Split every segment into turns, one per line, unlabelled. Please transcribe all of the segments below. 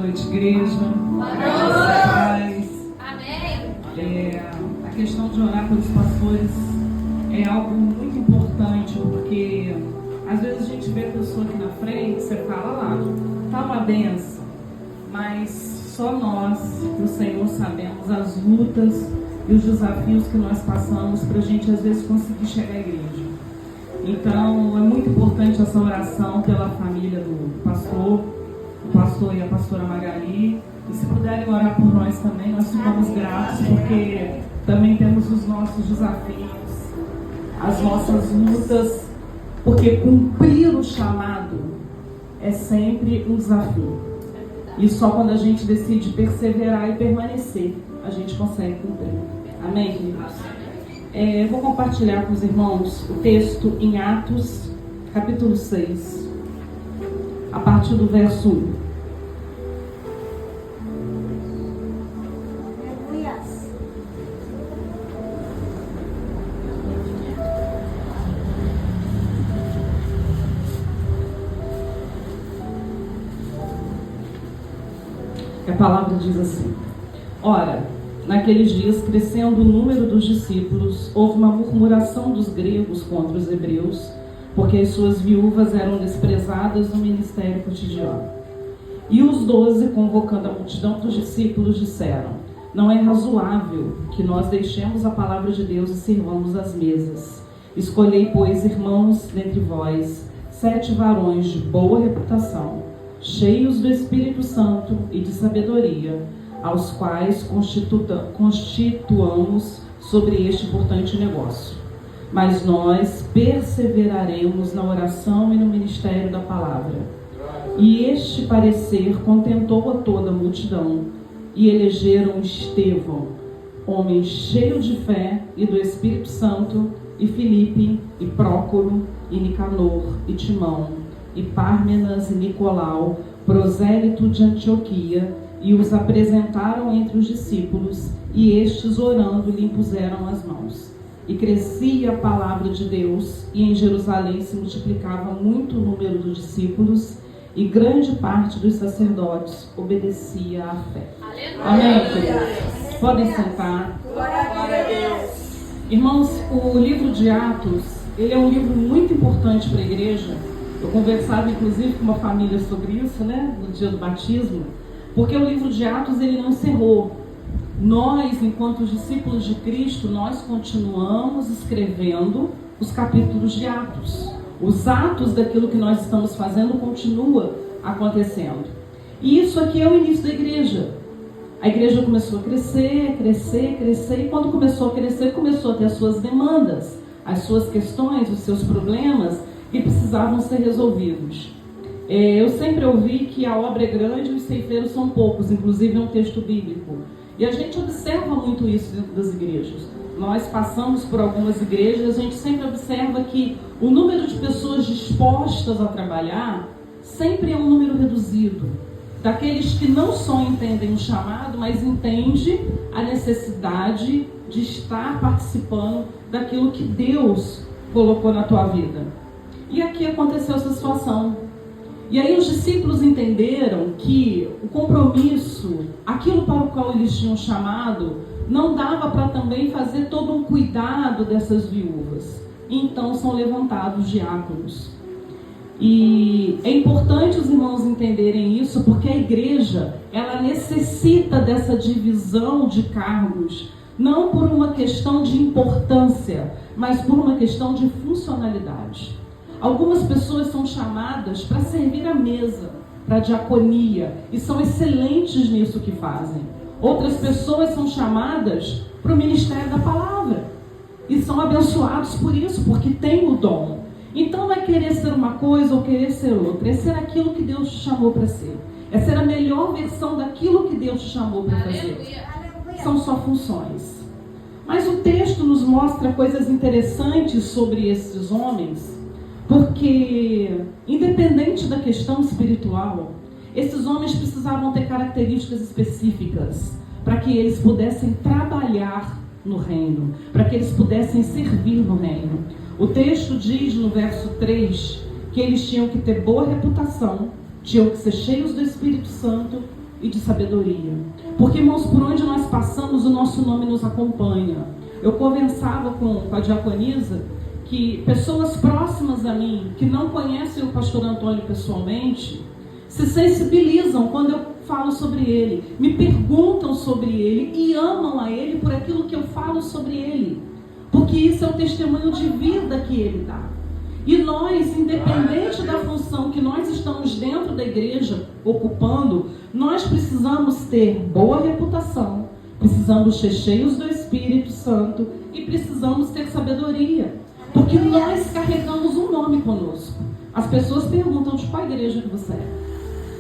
noite, igreja.
Boa noite.
Paz.
Amém.
A questão de orar pelos pastores é algo muito importante, porque às vezes a gente vê a pessoa aqui na frente, você fala lá, tá uma benção, mas só nós, o Senhor, sabemos as lutas e os desafios que nós passamos para a gente às vezes conseguir chegar à igreja. Então é muito importante essa oração pela família do pastor, o pastor e a pastora Magali. E se puderem orar por nós também, nós ficamos gratos, porque também temos os nossos desafios, as nossas lutas, porque cumprir o chamado é sempre um desafio. E só quando a gente decide perseverar e permanecer, a gente consegue cumprir. Amém, queridos? Eu vou compartilhar com os irmãos o texto em Atos, capítulo 6, a partir do verso 1. A palavra diz assim: Ora, naqueles dias, crescendo o número dos discípulos, houve uma murmuração dos gregos contra os hebreus, porque as suas viúvas eram desprezadas no ministério cotidiano. E os 12, convocando a multidão dos discípulos, disseram: Não é razoável que nós deixemos a palavra de Deus e sirvamos as mesas. Escolhei, pois, irmãos, dentre vós, 7 varões de boa reputação, cheios do Espírito Santo e de sabedoria, aos quais constituamos sobre este importante negócio. Mas nós perseveraremos na oração e no ministério da palavra. E este parecer contentou a toda a multidão, e elegeram Estevão, homem cheio de fé e do Espírito Santo, e Filipe, e Prócoro, e Nicanor, e Timão, e Pármenas e Nicolau, prosélito de Antioquia, e os apresentaram entre os discípulos, e estes, orando, lhe impuseram as mãos. E crescia a palavra de Deus, e em Jerusalém se multiplicava muito o número dos discípulos, e grande parte dos sacerdotes obedecia à fé. Amém, queridos? Podem sentar.
Glória a Deus.
Irmãos, o livro de Atos, ele é um livro muito importante para a igreja. Eu conversava inclusive com uma família sobre isso, no dia do batismo, porque o livro de Atos ele não encerrou. Nós, enquanto discípulos de Cristo, nós continuamos escrevendo os capítulos de Atos. Os atos daquilo que nós estamos fazendo continua acontecendo. E isso aqui é o início da igreja. A igreja começou a crescer, e quando começou a crescer, começou a ter as suas demandas, as suas questões, os seus problemas, que precisavam ser resolvidos. Eu sempre ouvi que a obra é grande e os ceifeiros são poucos, inclusive é um texto bíblico. E a gente observa muito isso dentro das igrejas. Nós passamos por algumas igrejas e a gente sempre observa que o número de pessoas dispostas a trabalhar sempre é um número reduzido. Daqueles que não só entendem o chamado, mas entendem a necessidade de estar participando daquilo que Deus colocou na tua vida. E aqui aconteceu essa situação. E aí os discípulos entenderam que o compromisso, aquilo para o qual eles tinham chamado, não dava para também fazer todo um cuidado dessas viúvas. E então são levantados diáconos. E é importante os irmãos entenderem isso, porque a igreja, ela necessita dessa divisão de cargos, não por uma questão de importância, mas por uma questão de funcionalidade. Algumas pessoas são chamadas para servir à mesa, para a diaconia, e são excelentes nisso que fazem. Outras pessoas são chamadas para o ministério da palavra, e são abençoados por isso, porque têm o dom. Então não é querer ser uma coisa ou querer ser outra, é ser aquilo que Deus te chamou para ser. É ser a melhor versão daquilo que Deus te chamou para fazer. São só funções. Mas o texto nos mostra coisas interessantes sobre esses homens, porque, independente da questão espiritual, esses homens precisavam ter características específicas para que eles pudessem trabalhar no reino, para que eles pudessem servir no reino. O texto diz no verso 3 que eles tinham que ter boa reputação, tinham que ser cheios do Espírito Santo e de sabedoria. Porque, irmãos, por onde nós passamos, o nosso nome nos acompanha. Eu conversava com a diaconisa que pessoas próximas a mim, que não conhecem o pastor Antônio pessoalmente, se sensibilizam quando eu falo sobre ele, me perguntam sobre ele e amam a ele por aquilo que eu falo sobre ele. Porque isso é o testemunho de vida que ele dá. E nós, independente da função que nós estamos dentro da igreja ocupando, nós precisamos ter boa reputação, precisamos ser cheios do Espírito Santo e precisamos ter sabedoria. Porque nós carregamos um nome conosco. As pessoas perguntam de qual igreja que você é.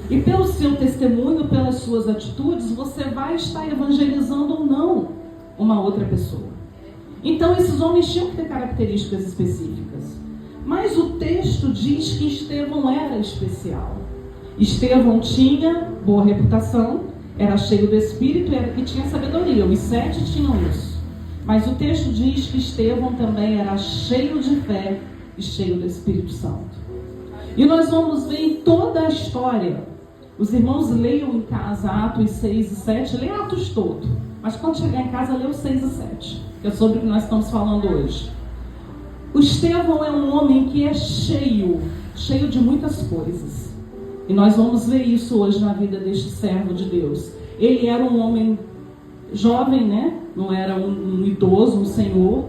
E pelo seu testemunho, pelas suas atitudes, você vai estar evangelizando ou não uma outra pessoa. Então esses homens tinham que ter características específicas. Mas o texto diz que Estevão era especial. Estevão tinha boa reputação, era cheio do Espírito e tinha sabedoria. Os 7 tinham isso. Mas o texto diz que Estevão também era cheio de fé e cheio do Espírito Santo. E nós vamos ver em toda a história. Os irmãos leiam em casa Atos 6 e 7, lê Atos todo. Mas quando chegar em casa, lê os 6 e 7, que é sobre o que nós estamos falando hoje. O Estevão é um homem que é cheio de muitas coisas. E nós vamos ver isso hoje na vida deste servo de Deus. Ele era um homem jovem, né? Não era um idoso, um senhor.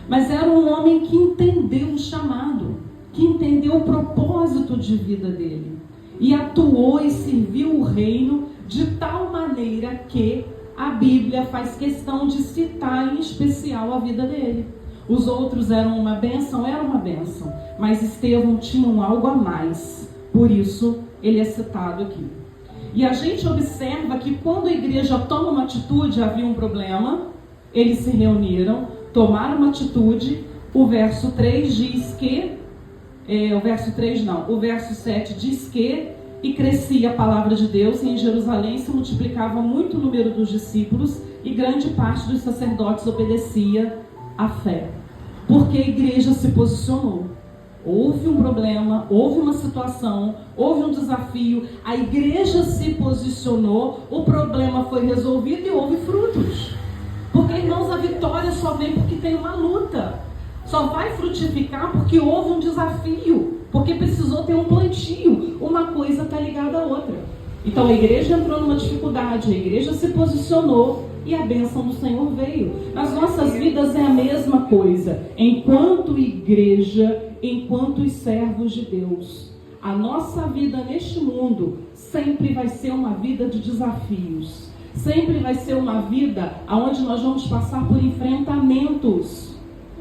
Mas era um homem que entendeu o chamado, que entendeu o propósito de vida dele. E atuou e serviu o reino de tal maneira que a Bíblia faz questão de citar em especial a vida dele. Os outros eram uma bênção, mas Estevão tinha algo a mais. Por isso, ele é citado aqui. E a gente observa que quando a igreja toma uma atitude, havia um problema, eles se reuniram, tomaram uma atitude. O verso 3 diz que, o verso 7 diz que, e crescia a palavra de Deus, e em Jerusalém se multiplicava muito o número dos discípulos, e grande parte dos sacerdotes obedecia a fé, porque a igreja se posicionou. Houve um problema, houve uma situação, houve um desafio, a igreja se posicionou, o problema foi resolvido e houve frutos. Porque, irmãos, a vitória só vem porque tem uma luta, só vai frutificar porque houve um desafio, porque precisou ter um plantio, uma coisa está ligada à outra. Então a igreja entrou numa dificuldade, a igreja se posicionou e a bênção do Senhor veio. Nas nossas vidas é a mesma coisa. Enquanto igreja, enquanto os servos de Deus, a nossa vida neste mundo sempre vai ser uma vida de desafios. Sempre vai ser uma vida onde nós vamos passar por enfrentamentos.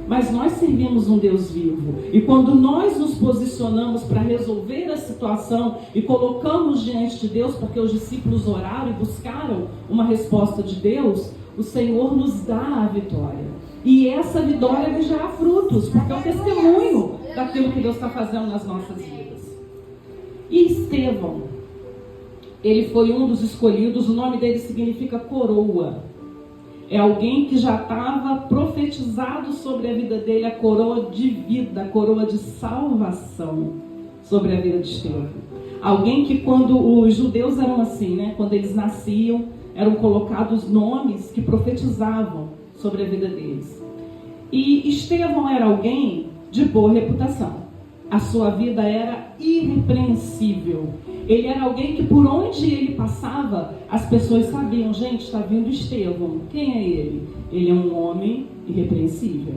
Mas nós servimos um Deus vivo. E quando nós nos posicionamos para resolver a situação e colocamos diante de Deus, porque os discípulos oraram e buscaram uma resposta de Deus, o Senhor nos dá a vitória. E essa vitória vai gerar frutos, porque é o testemunho daquilo que Deus está fazendo nas nossas vidas. E Estevão, ele foi um dos escolhidos, o nome dele significa coroa. É alguém que já estava profetizado sobre a vida dele, a coroa de vida, a coroa de salvação sobre a vida de Estevão. Alguém que quando os judeus eram assim, né? Quando eles nasciam, eram colocados nomes que profetizavam sobre a vida deles. E Estevão era alguém de boa reputação. A sua vida era irrepreensível. Ele era alguém que por onde ele passava, as pessoas sabiam, gente, está vindo Estevão. Quem é ele? Ele é um homem irrepreensível.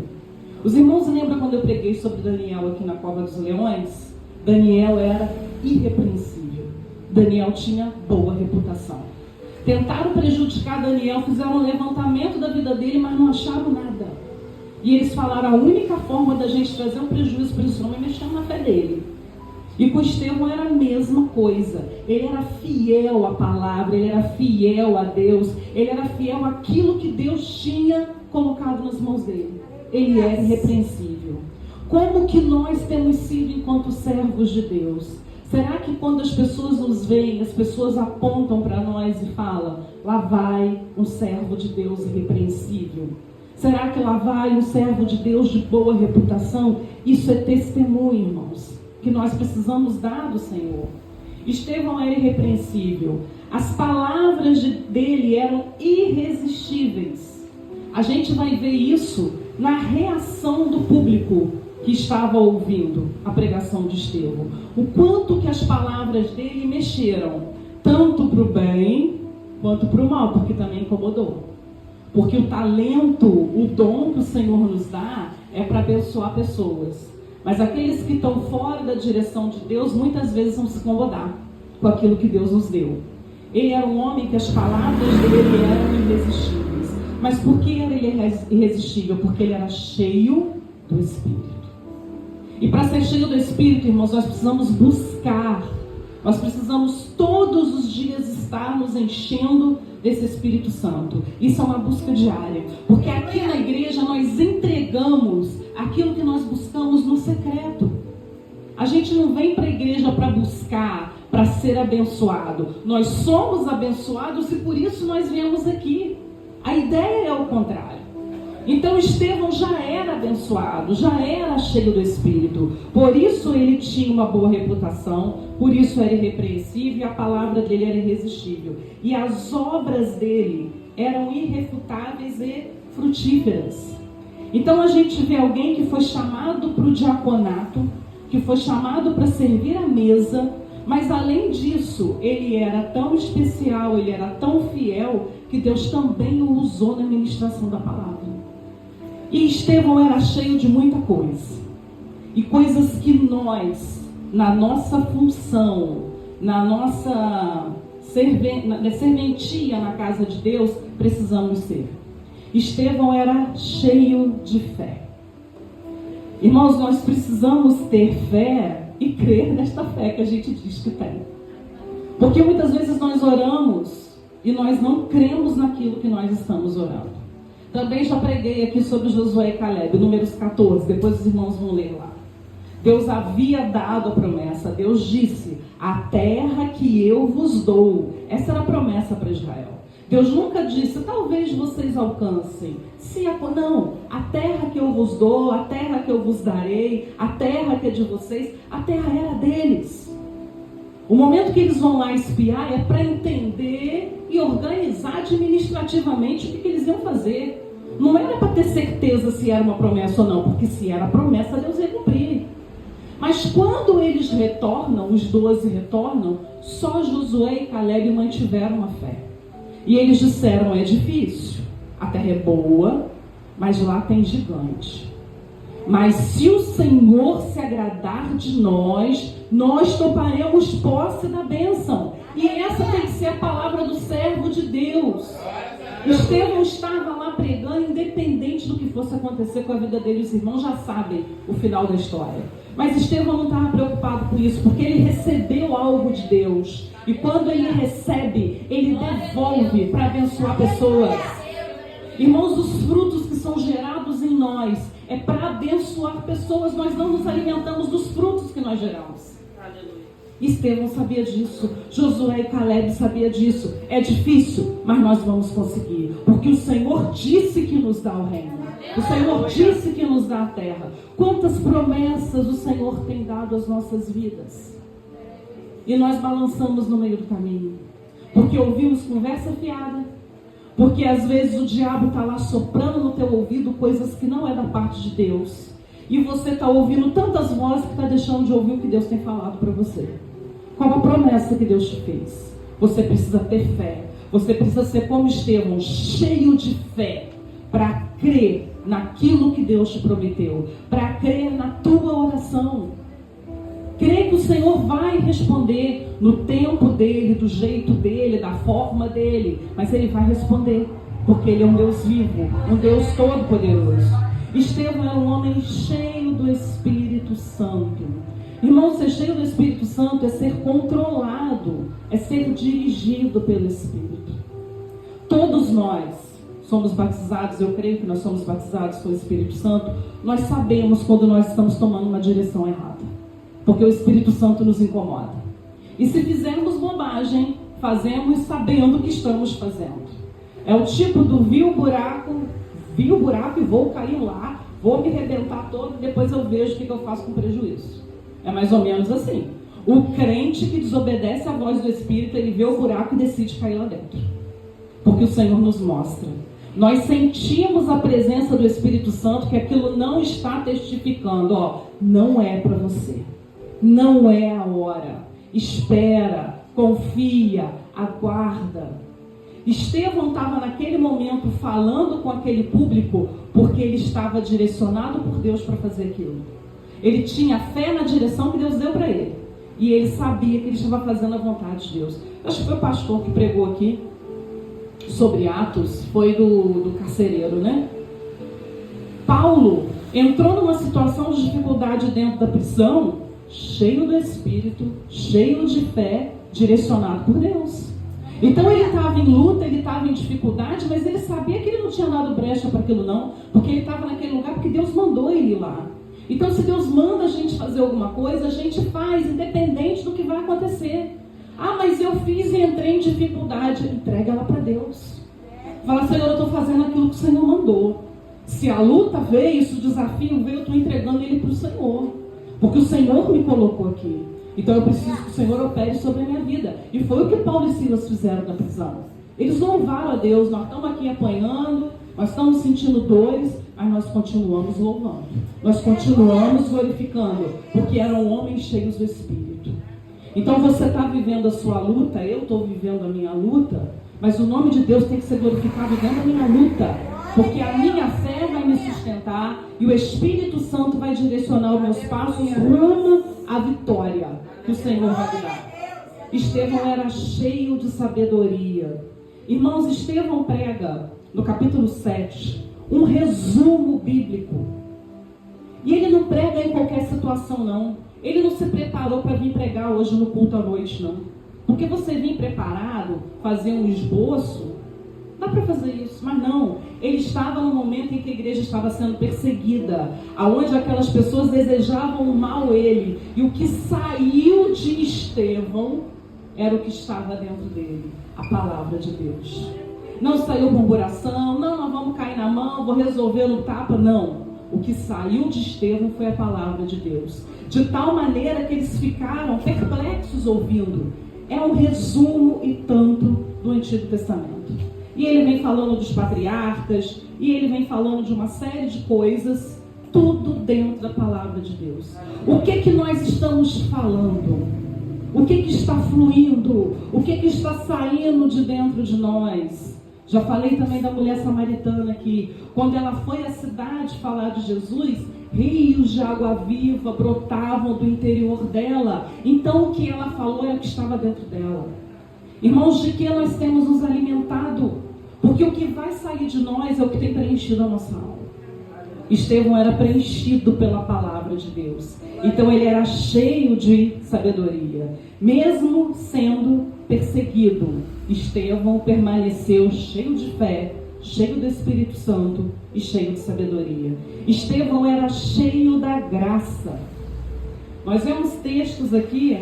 Os irmãos lembram quando eu preguei sobre Daniel aqui na Cova dos Leões? Daniel era irrepreensível. Daniel tinha boa reputação. Tentaram prejudicar Daniel, fizeram um levantamento da vida dele, mas não acharam nada. E eles falaram, a única forma da gente trazer um prejuízo para esse homem é mexer na fé dele. E com Estevão era a mesma coisa. Ele era fiel à palavra, ele era fiel a Deus, ele era fiel àquilo que Deus tinha colocado nas mãos dele. Ele era irrepreensível. Como que nós temos sido enquanto servos de Deus? Será que quando as pessoas nos veem, as pessoas apontam para nós e falam, lá vai um servo de Deus irrepreensível? Será que lá vai um servo de Deus de boa reputação? Isso é testemunho, irmãos, que nós precisamos dar do Senhor. Estevão era irrepreensível. As palavras dele eram irresistíveis. A gente vai ver isso na reação do público que estava ouvindo a pregação de Estevão. O quanto que as palavras dele mexeram, tanto para o bem quanto para o mal, porque também incomodou. Porque o talento, o dom que o Senhor nos dá é para abençoar pessoas. Mas aqueles que estão fora da direção de Deus, muitas vezes vão se incomodar com aquilo que Deus nos deu. Ele era um homem que as palavras dele eram irresistíveis. Mas por que ele era irresistível? Porque ele era cheio do Espírito. E para ser cheio do Espírito, irmãos, nós precisamos buscar. Nós precisamos todos os dias estar nos enchendo desse Espírito Santo. Isso é uma busca diária. Porque aqui na igreja nós entregamos aquilo que nós buscamos no secreto. A gente não vem para a igreja para buscar, para ser abençoado. Nós somos abençoados e por isso nós viemos aqui. A ideia é o contrário. Então Estevão já era abençoado, já era cheio do Espírito. Por isso ele tinha uma boa reputação, por isso era irrepreensível e a palavra dele era irresistível. E as obras dele eram irrefutáveis e frutíferas. Então a gente vê alguém que foi chamado para o diaconato, que foi chamado para servir a mesa, mas além disso, ele era tão especial, ele era tão fiel, que Deus também o usou na ministração da palavra. E Estevão era cheio de muita coisa. E coisas que nós, na nossa função, na nossa serventia na casa de Deus, precisamos ser. Estevão era cheio de fé. Irmãos, nós precisamos ter fé e crer nesta fé que a gente diz que tem. Porque muitas vezes nós oramos e nós não cremos naquilo que nós estamos orando. Também já preguei aqui sobre Josué e Caleb, números 14, depois os irmãos vão ler lá. Deus havia dado a promessa, Deus disse, a terra que eu vos dou. Essa era a promessa para Israel. Deus nunca disse, talvez vocês alcancem. Não, a terra que eu vos dou, a terra que eu vos darei, a terra que é de vocês, a terra era deles. O momento que eles vão lá espiar é para entender e organizar administrativamente o que eles iam fazer. Não era para ter certeza se era uma promessa ou não, porque se era promessa, Deus ia cumprir. Mas quando eles retornam, os 12 retornam, só Josué e Caleb mantiveram a fé. E eles disseram, é difícil, a terra é boa, mas lá tem gigante. Mas se o Senhor se agradar de nós, nós tomaremos posse da bênção. E essa tem que ser a palavra do servo de Deus. Estevão estava lá pregando, independente do que fosse acontecer com a vida dele. Os irmãos já sabem o final da história. Mas Estevão não estava preocupado com isso, porque ele recebeu algo de Deus. E quando ele recebe, ele devolve para abençoar pessoas. Irmãos, os frutos que são gerados em nós é para abençoar pessoas. Nós não nos alimentamos dos frutos que nós geramos. Estevão sabia disso, Josué e Caleb sabia disso. É difícil, mas nós vamos conseguir, porque o Senhor disse que nos dá o reino. O Senhor disse que nos dá a terra. Quantas promessas o Senhor tem dado às nossas vidas? E nós balançamos no meio do caminho, porque ouvimos conversa fiada, porque às vezes o diabo está lá soprando no teu ouvido coisas que não é da parte de Deus. E você está ouvindo tantas vozes que está deixando de ouvir o que Deus tem falado para você. Qual a promessa que Deus te fez? Você precisa ter fé. Você precisa ser como Estevão, cheio de fé, para crer naquilo que Deus te prometeu, para crer na tua oração. Crer que o Senhor vai responder no tempo dele, do jeito dele, da forma dele. Mas ele vai responder, porque ele é um Deus vivo, um Deus todo-poderoso. Estevão era um homem cheio do Espírito Santo. Irmão, ser cheio do Espírito Santo é ser controlado, é ser dirigido pelo Espírito. Todos nós somos batizados, eu creio que nós somos batizados com o Espírito Santo. Nós sabemos quando nós estamos tomando uma direção errada, porque o Espírito Santo nos incomoda. E se fizermos bobagem, fazemos sabendo o que estamos fazendo. É o tipo do vi o buraco e vou cair lá, vou me arrebentar todo e depois eu vejo o que eu faço com prejuízo. É mais ou menos assim. O crente que desobedece à voz do Espírito, ele vê o buraco e decide cair lá dentro. Porque o Senhor nos mostra. Nós sentimos a presença do Espírito Santo, que aquilo não está testificando. Não é para você. Não é a hora. Espera, confia, aguarda. Estevão estava naquele momento falando com aquele público porque ele estava direcionado por Deus para fazer aquilo. Ele tinha fé na direção que Deus deu para ele. E ele sabia que ele estava fazendo a vontade de Deus. Acho que foi o pastor que pregou aqui sobre Atos, foi do carcereiro, né? Paulo entrou numa situação de dificuldade dentro da prisão, cheio do Espírito, cheio de fé, direcionado por Deus. Então ele estava em luta, ele estava em dificuldade, mas ele sabia que ele não tinha dado brecha para aquilo não, porque ele estava naquele lugar porque Deus mandou ele ir lá. Então se Deus manda a gente fazer alguma coisa, a gente faz, independente do que vai acontecer. Mas eu fiz e entrei em dificuldade. Entrega ela para Deus. Fala, Senhor, eu estou fazendo aquilo que o Senhor mandou. Se a luta veio, se o desafio veio, eu estou entregando ele para o Senhor. Porque o Senhor me colocou aqui. Então eu preciso que o Senhor opere sobre a minha vida. E foi o que Paulo e Silas fizeram na prisão. Eles louvaram a Deus. Nós estamos aqui apanhando, nós estamos sentindo dores, mas nós continuamos louvando. Nós continuamos glorificando, porque eram homens cheios do Espírito. Então você está vivendo a sua luta, eu estou vivendo a minha luta, mas o nome de Deus tem que ser glorificado dentro da minha luta, porque a minha fé vai me sustentar e o Espírito Santo vai direcionar os meus passos rumo à vitória que o Senhor vai me dar. Estevão era cheio de sabedoria. Irmãos, Estevão prega no capítulo 7 um resumo bíblico. E ele não prega em qualquer situação, não. Ele não se preparou para vir pregar hoje no culto à noite, não. Porque você vir preparado, fazer um esboço, dá para fazer isso, mas não. Ele estava no momento em que a igreja estava sendo perseguida, aonde aquelas pessoas desejavam o mal a ele. E o que saiu de Estevão era o que estava dentro dele, a palavra de Deus. Não saiu murmuração, não, nós vamos cair na mão, vou resolver no tapa, não. O que saiu de Estevão foi a palavra de Deus. De tal maneira que eles ficaram perplexos ouvindo. É um resumo e tanto do Antigo Testamento. E ele vem falando dos patriarcas, e ele vem falando de uma série de coisas, tudo dentro da palavra de Deus. O que nós estamos falando? O que está fluindo? O que está saindo de dentro de nós? Já falei também da mulher samaritana que, quando ela foi à cidade falar de Jesus, rios de água viva brotavam do interior dela. Então o que ela falou era o que estava dentro dela. Irmãos, de que nós temos nos alimentado? Porque o que vai sair de nós é o que tem preenchido a nossa alma. Estevão era preenchido pela palavra de Deus. Então ele era cheio de sabedoria. Mesmo sendo perseguido, Estevão permaneceu cheio de fé, cheio do Espírito Santo e cheio de sabedoria. Estevão era cheio da graça. Nós vemos textos aqui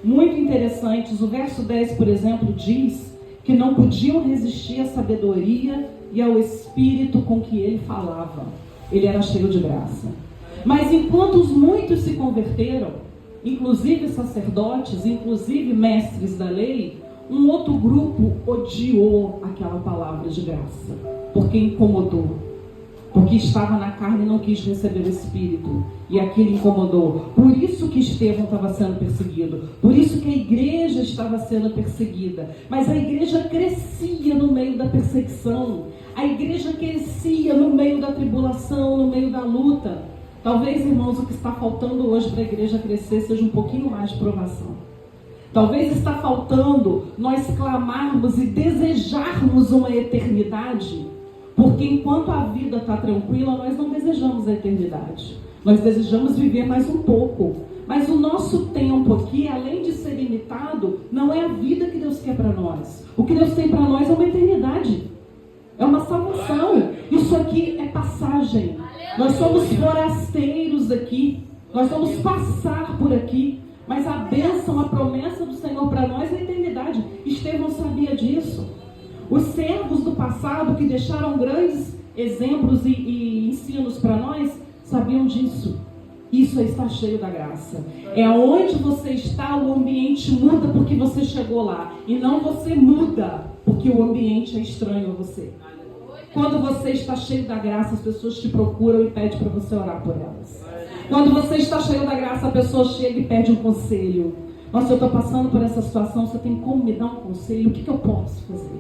muito interessantes. O verso 10, por exemplo, diz que não podiam resistir à sabedoria e ao Espírito com que ele falava. Ele era cheio de graça. Mas enquanto os muitos se converteram, inclusive sacerdotes, inclusive mestres da lei, um outro grupo odiou aquela palavra de graça, porque incomodou, porque estava na carne e não quis receber o Espírito, e aquilo incomodou. Por isso que Estevão estava sendo perseguido, por isso que a igreja estava sendo perseguida. Mas a igreja crescia no meio da perseguição, a igreja crescia no meio da tribulação, no meio da luta. Talvez, irmãos, o que está faltando hoje para a igreja crescer seja um pouquinho mais de provação. Talvez está faltando nós clamarmos e desejarmos uma eternidade, porque enquanto a vida está tranquila, nós não desejamos a eternidade. Nós desejamos viver mais um pouco. Mas o nosso tempo aqui, além de ser limitado, não é a vida que Deus quer para nós. O que Deus tem para nós é uma eternidade. É uma salvação. Isso aqui é passagem. Nós somos forasteiros aqui. Nós vamos passar por aqui. Mas a bênção, a promessa do Senhor para nós é a eternidade. Estevão sabia disso. Os servos do passado que deixaram grandes exemplos e ensinos para nós, sabiam disso. Isso aí está cheio da graça. É onde você está, o ambiente muda porque você chegou lá. E não você muda porque o ambiente é estranho a você. Quando você está cheio da graça, as pessoas te procuram e pedem para você orar por elas. Quando você está cheio da graça, a pessoa chega e pede um conselho. Nossa, eu estou passando por essa situação, você tem como me dar um conselho? O que eu posso fazer?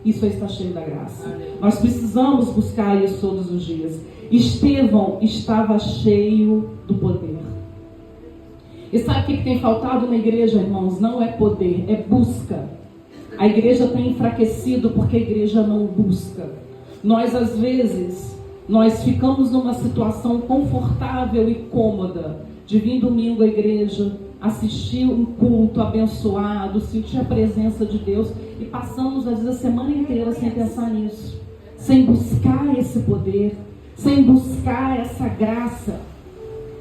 Isso aí está cheio da graça. Nós precisamos buscar isso todos os dias. Estevão estava cheio do poder. E sabe o que tem faltado na igreja, irmãos? Não é poder, é busca. A igreja tem enfraquecido porque a igreja não busca. Nós, às vezes, ficamos numa situação confortável e cômoda de vir domingo à igreja, assistir um culto abençoado, sentir a presença de Deus e passamos, às vezes, a semana inteira sem pensar nisso, sem buscar esse poder, sem buscar essa graça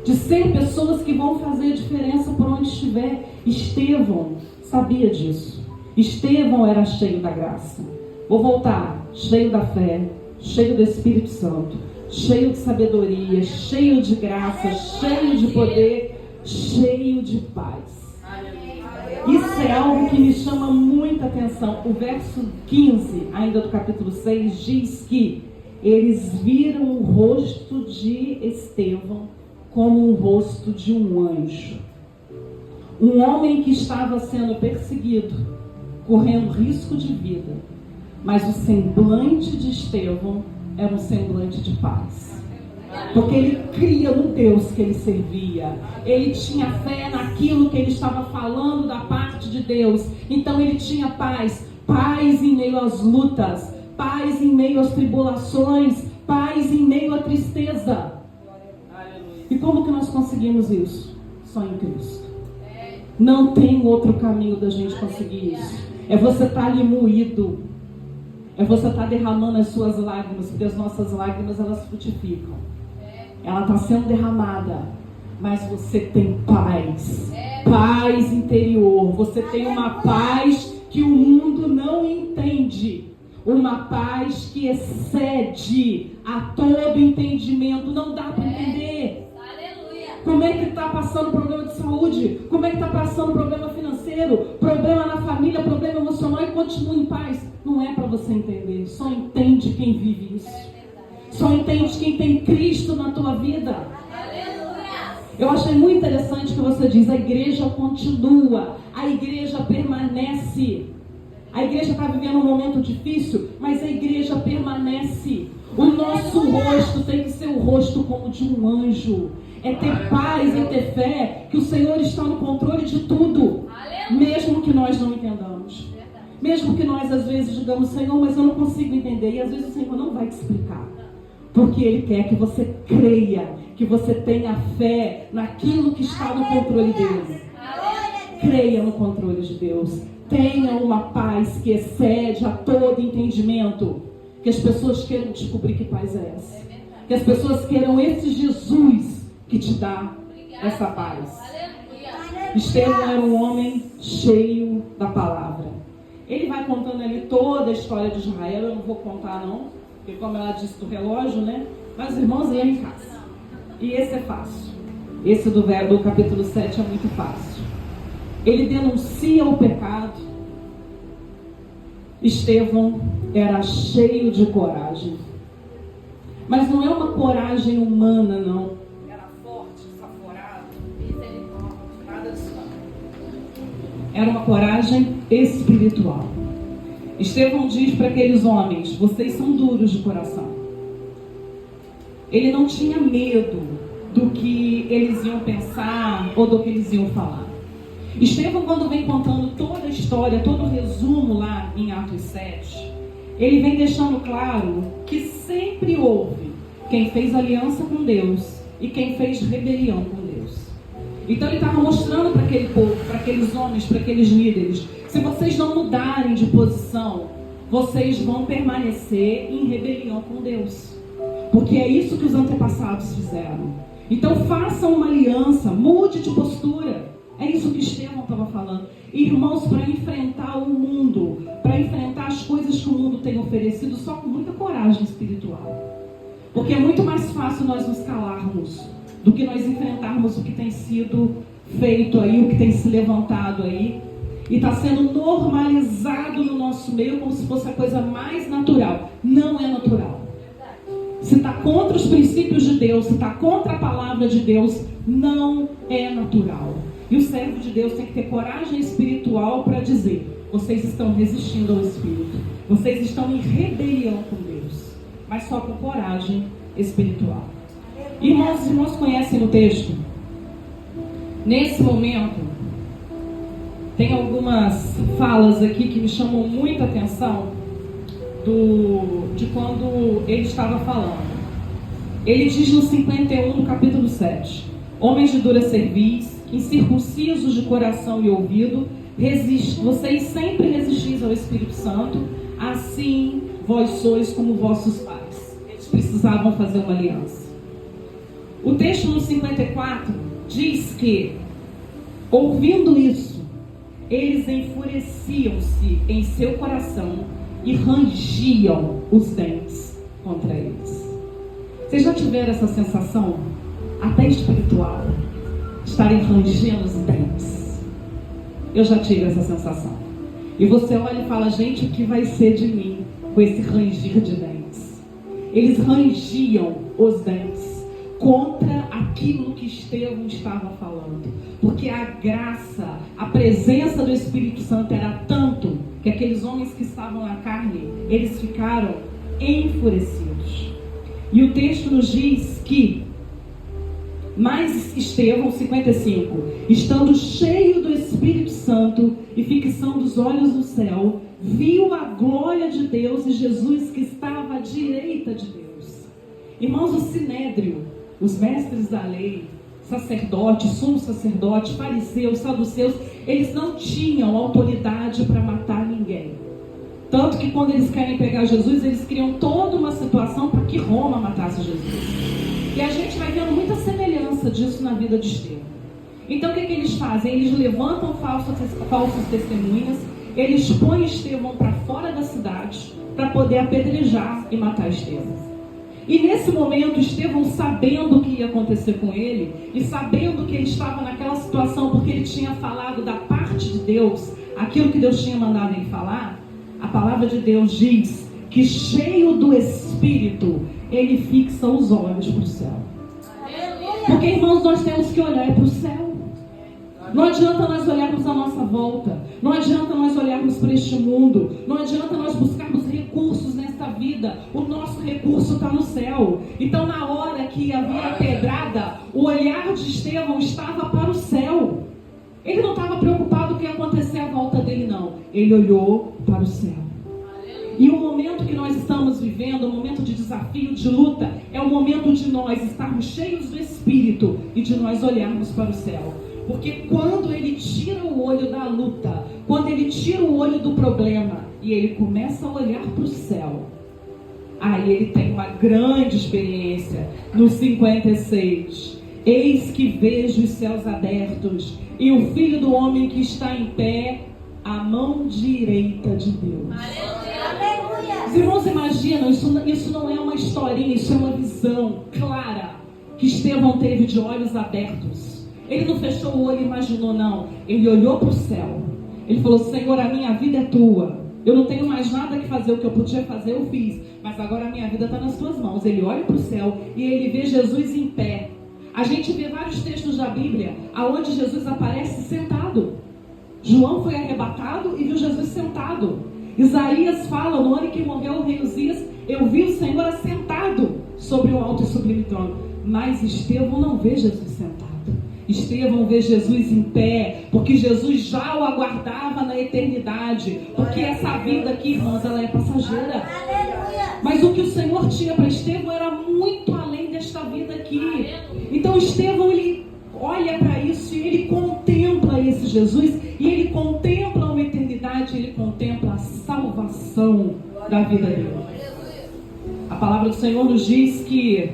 de ser pessoas que vão fazer a diferença por onde estiver. Estevão sabia disso. Estevão era cheio da graça. Vou voltar. Cheio da fé, cheio do Espírito Santo, cheio de sabedoria, cheio de graça, cheio de poder, cheio de paz. Isso é algo que me chama muita atenção. O verso 15, ainda do capítulo 6, diz que eles viram o rosto de Estevão como o rosto de um anjo. Um homem que estava sendo perseguido, correndo risco de vida, mas o semblante de Estevão era um semblante de paz. Porque ele cria no Deus que ele servia. Ele tinha fé naquilo que ele estava falando da parte de Deus. Então ele tinha paz. Paz em meio às lutas. Paz em meio às tribulações. Paz em meio à tristeza. E como que nós conseguimos isso? Só em Cristo. Não tem outro caminho da gente conseguir isso. É você estar ali moído. É você estar derramando as suas lágrimas. Porque as nossas lágrimas, elas frutificam. Ela está sendo derramada, mas você tem paz, paz interior. Você tem uma paz que o mundo não entende, uma paz que excede a todo entendimento. Não dá para entender. Como é que está passando problema de saúde? Como é que está passando problema financeiro? Problema na família, problema emocional e continua em paz? Não é para você entender. Só entende quem vive isso. Só entende quem tem Cristo na tua vida. Eu achei muito interessante que você diz: a igreja continua, a igreja permanece. A igreja está vivendo um momento difícil, mas a igreja permanece. O nosso rosto tem que ser o rosto como de um anjo. É ter paz, é ter fé que o Senhor está no controle de tudo. Mesmo que nós não entendamos. Mesmo que nós às vezes digamos: Senhor, mas eu não consigo entender. E às vezes o Senhor não vai te explicar. Porque Ele quer que você creia, que você tenha fé naquilo que está no controle dele. Creia no controle de Deus. Tenha uma paz que excede a todo entendimento. Que as pessoas queiram descobrir que paz é essa. Que as pessoas queiram esse Jesus que te dá essa paz. Estevão era um homem cheio da palavra. Ele vai contando ali toda a história de Israel. Eu não vou contar não. Porque como ela disse do relógio, né? Mas os irmãos iam em casa. E esse é fácil. Esse do capítulo 7 é muito fácil. Ele denuncia o pecado. Estevão era cheio de coragem. Mas não é uma coragem humana, não. Era forte, desaforado. Nada disso não. Era uma coragem espiritual. Estevão diz para aqueles homens: vocês são duros de coração. Ele não tinha medo do que eles iam pensar ou do que eles iam falar. Estevão, quando vem contando toda a história, todo o resumo lá em Atos 7, ele vem deixando claro que sempre houve quem fez aliança com Deus e quem fez rebelião com Deus. Então ele estava mostrando para aquele povo, para aqueles homens, para aqueles líderes: se vocês não mudarem de posição, vocês vão permanecer em rebelião com Deus. Porque é isso que os antepassados fizeram. Então façam uma aliança, mude de postura. É isso que Estevão estava falando. Irmãos, para enfrentar o mundo, para enfrentar as coisas que o mundo tem oferecido, só com muita coragem espiritual. Porque é muito mais fácil nós nos calarmos do que nós enfrentarmos o que tem sido feito aí, o que tem se levantado aí, e está sendo normalizado no nosso meio como se fosse a coisa mais natural. Não é natural. Se está contra os princípios de Deus, se está contra a palavra de Deus, não é natural. E o servo de Deus tem que ter coragem espiritual para dizer: vocês estão resistindo ao Espírito, vocês estão em rebelião com Deus, mas só com coragem espiritual. Irmãos conhecem o texto? Nesse momento, tem algumas falas aqui que me chamam muita atenção de quando ele estava falando. Ele diz no 51 do capítulo 7: homens de dura cerviz, incircuncisos de coração e ouvido, vocês sempre resistis ao Espírito Santo, assim vós sois como vossos pais. Eles precisavam fazer uma aliança. O texto no 54 diz que, ouvindo isso, eles enfureciam-se em seu coração e rangiam os dentes contra eles. Vocês já tiveram essa sensação, até espiritual, de estarem rangendo os dentes? Eu já tive essa sensação. E você olha e fala: gente, o que vai ser de mim com esse rangir de dentes? Eles rangiam os dentes contra aquilo que Estevão estava falando, porque a graça, a presença do Espírito Santo era tanto que aqueles homens que estavam na carne, eles ficaram enfurecidos. E o texto nos diz que, mas Estevão, 55, estando cheio do Espírito Santo e fixando os olhos no céu, viu a glória de Deus e Jesus que estava à direita de Deus. Irmãos, o Sinédrio, os mestres da lei, sacerdotes, sumo sacerdote, fariseus, saduceus, eles não tinham autoridade para matar ninguém. Tanto que quando eles querem pegar Jesus, eles criam toda uma situação para que Roma matasse Jesus. E a gente vai vendo muita semelhança disso na vida de Estevão. Então o que eles fazem? Eles levantam falsas testemunhas, eles põem Estevão para fora da cidade para poder apedrejar e matar Estevão. E nesse momento, Estevão, sabendo o que ia acontecer com ele, e sabendo que ele estava naquela situação porque ele tinha falado da parte de Deus, aquilo que Deus tinha mandado ele falar, a palavra de Deus diz que, cheio do Espírito, ele fixa os olhos para o céu. Porque, irmãos, nós temos que olhar para o céu. Não adianta nós olharmos à nossa volta, não adianta nós olharmos para este mundo, não adianta nós buscarmos recursos nesta vida. O nosso recurso está no céu. Então, na hora que havia a pedrada, o olhar de Estevão estava para o céu. Ele não estava preocupado com o que ia acontecer à volta dele, não. Ele olhou para o céu. E o momento que nós estamos vivendo, o momento de desafio, de luta, é o momento de nós estarmos cheios do Espírito e de nós olharmos para o céu. Porque quando ele tira o olho da luta, quando ele tira o olho do problema e ele começa a olhar para o céu, aí ele tem uma grande experiência. No 56, eis que vejo os céus abertos e o Filho do Homem que está em pé à mão direita de Deus. Aleluia. Os irmãos imaginam, isso não é uma historinha, isso é uma visão clara que Estevão teve de olhos abertos. Ele não fechou o olho e imaginou, não. Ele olhou para o céu. Ele falou: Senhor, a minha vida é tua. Eu não tenho mais nada que fazer. O que eu podia fazer, eu fiz. Mas agora a minha vida está nas tuas mãos. Ele olha para o céu e ele vê Jesus em pé. A gente vê vários textos da Bíblia onde Jesus aparece sentado. João foi arrebatado e viu Jesus sentado. Isaías fala: no ano em que morreu o rei Uzias, eu vi o Senhor assentado sobre o alto e sublime trono. Mas Estevão não vê Jesus sentado. Estevão vê Jesus em pé, porque Jesus já o aguardava na eternidade. Porque essa vida aqui, irmãos, ela é passageira. Mas o que o Senhor tinha para Estevão era muito além desta vida aqui. Então Estevão, ele olha para isso e ele contempla esse Jesus, e ele contempla uma eternidade, ele contempla a salvação da vida dele. A palavra do Senhor nos diz que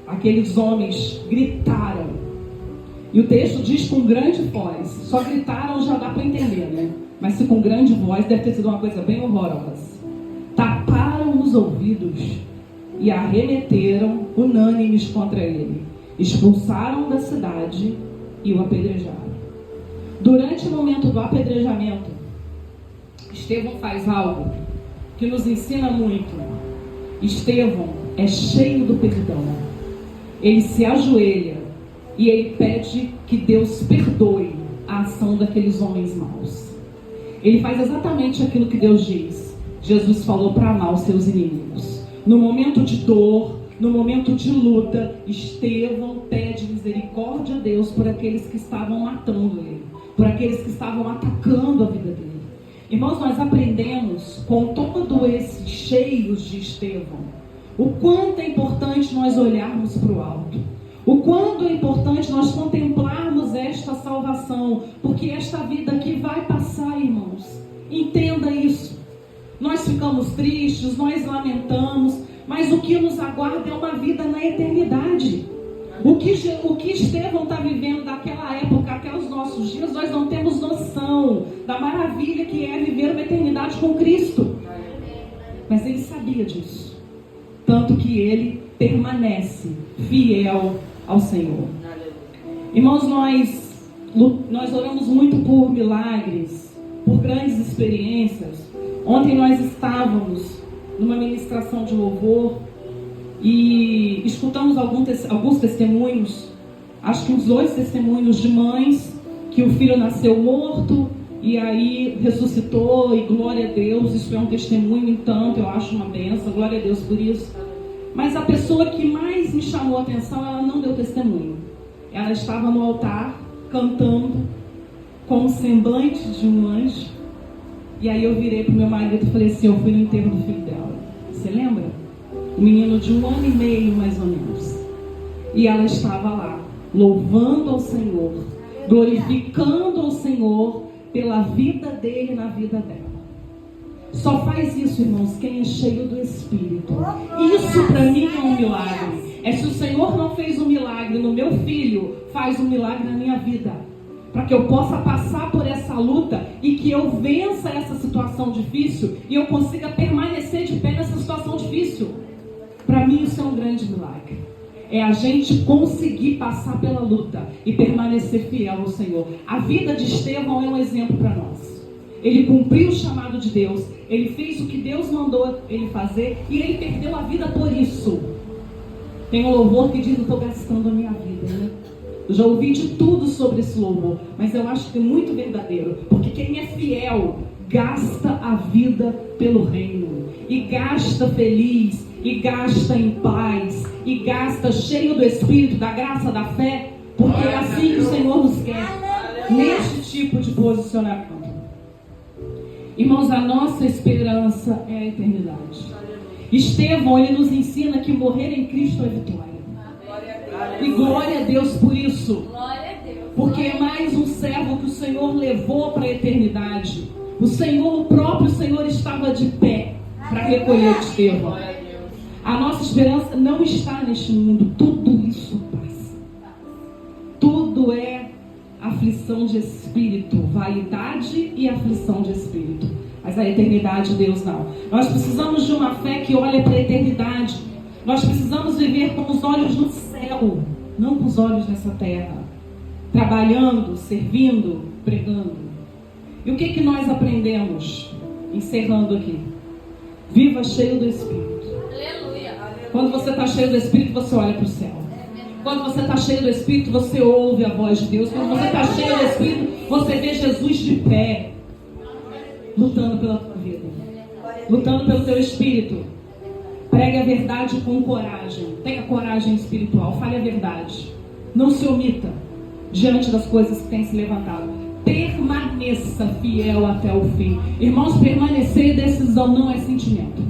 aqueles homens gritaram. E o texto diz com grande voz. Só gritaram já dá para entender, né? Mas se com grande voz, deve ter sido uma coisa bem horrorosa. Taparam os ouvidos e arremeteram unânimes contra ele. expulsaram da cidade e o apedrejaram. Durante o momento do apedrejamento, Estevão faz algo que nos ensina muito. Estevão é cheio do perdão. Ele se ajoelha e ele pede que Deus perdoe a ação daqueles homens maus. Ele faz exatamente aquilo que Deus diz. Jesus falou para amar os seus inimigos. No momento de dor, no momento de luta, Estevão pede misericórdia a Deus por aqueles que estavam matando ele, por aqueles que estavam atacando a vida dele. Irmãos, nós aprendemos com todo esse cheios de Estevão, o quanto é importante nós olharmos para o alto, o quanto é importante nós contemplarmos esta salvação, porque esta vida aqui vai passar, irmãos. Entenda isso. Nós ficamos tristes, nós lamentamos, mas o que nos aguarda é uma vida na eternidade. O que Estevão está vivendo daquela época até os nossos dias, nós não temos noção da maravilha que é viver uma eternidade com Cristo. Mas ele sabia disso. Tanto que ele permanece fiel ao Senhor. Irmãos, nós oramos muito por milagres, por grandes experiências. Ontem nós estávamos numa ministração de louvor e escutamos alguns testemunhos, acho que uns 2 testemunhos de mães que o filho nasceu morto e aí ressuscitou, e glória a Deus, isso é um testemunho, então eu acho uma bênção, glória a Deus por isso. Mas a pessoa que mais me chamou a atenção, ela não deu testemunho. Ela estava no altar cantando com o semblante de um anjo. E aí eu virei para o meu marido e falei assim: eu fui no enterro do filho dela. Você lembra? Um menino de 1 ano e meio, mais ou menos. E ela estava lá, louvando ao Senhor, glorificando ao Senhor pela vida dele na vida dela. Só faz isso, irmãos, quem é cheio do Espírito. Isso para mim é um milagre. É se o Senhor não fez um milagre no meu filho, faz um milagre na minha vida. Para que eu possa passar por essa luta e que eu vença essa situação difícil e eu consiga permanecer de pé nessa situação difícil. Para mim isso é um grande milagre. É a gente conseguir passar pela luta e permanecer fiel ao Senhor. A vida de Estevão é um exemplo para nós. Ele cumpriu o chamado de Deus, ele fez o que Deus mandou ele fazer e ele perdeu a vida por isso. Tem um louvor que diz: eu estou gastando a minha vida, né? Eu já ouvi de tudo sobre esse louvor, mas eu acho que é muito verdadeiro, porque quem é fiel gasta a vida pelo reino, e gasta feliz, e gasta em paz, e gasta cheio do Espírito, da graça, da fé, porque é assim que o Senhor nos quer, neste tipo de posicionamento. Irmãos, a nossa esperança é a eternidade. Estevão, ele nos ensina que morrer em Cristo é vitória. E glória a Deus por isso. Porque é mais um servo que o Senhor levou para a eternidade. O próprio Senhor estava de pé para recolher Estevão. A nossa esperança não está neste mundo. Tudo isso passa. Tudo é aflição de espírito, vaidade e aflição de espírito. Mas a eternidade, Deus não. Nós precisamos de uma fé que olha para a eternidade. Nós precisamos viver com os olhos no céu, não com os olhos nessa terra. Trabalhando, servindo, pregando. E o que nós aprendemos? Encerrando aqui. Viva cheio do Espírito.
Aleluia.
Quando você está cheio do Espírito, você olha para o céu. Quando você está cheio do Espírito, você ouve a voz de Deus. Quando você está cheio do Espírito, você vê Jesus de pé, lutando pela tua vida, lutando pelo teu espírito. Pregue a verdade com coragem. Tenha coragem espiritual. Fale a verdade. Não se omita diante das coisas que têm se levantado. Permaneça fiel até o fim. Irmãos, permanecer é decisão, não é sentimento.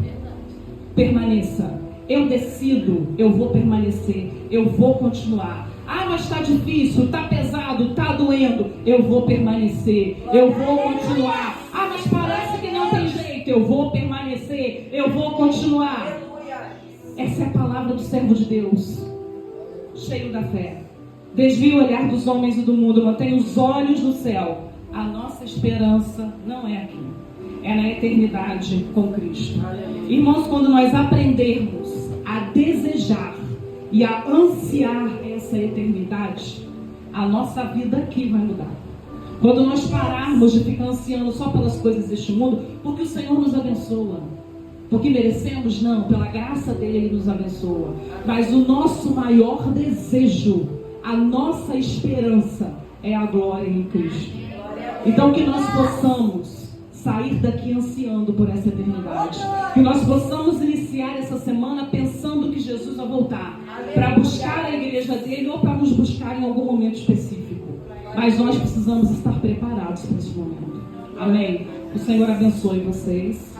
Permaneça. Eu decido, eu vou permanecer, eu vou continuar. Ah, mas está difícil, está pesado, está doendo. Eu vou permanecer, eu vou continuar. Ah, mas parece que não tem jeito. Eu vou permanecer, eu vou continuar. Essa é a palavra do servo de Deus, cheio da fé. Desvie o olhar dos homens e do mundo, mantenha os olhos no céu. A nossa esperança não é aqui, é na eternidade com Cristo. Irmãos, quando nós aprendermos a desejar e a ansiar essa nossa eternidade, a nossa vida aqui vai mudar. Quando nós pararmos de ficar ansiando só pelas coisas deste mundo, porque o Senhor nos abençoa. Porque merecemos? Não, pela graça dele Ele nos abençoa. Mas o nosso maior desejo, a nossa esperança é a glória em Cristo. Então que nós possamos sair daqui ansiando por essa eternidade. Que nós possamos iniciar essa semana pensando que Jesus vai voltar para buscar a igreja dele ou para nos buscar em algum momento específico. Mas nós precisamos estar preparados para esse momento. Amém? O Senhor abençoe vocês.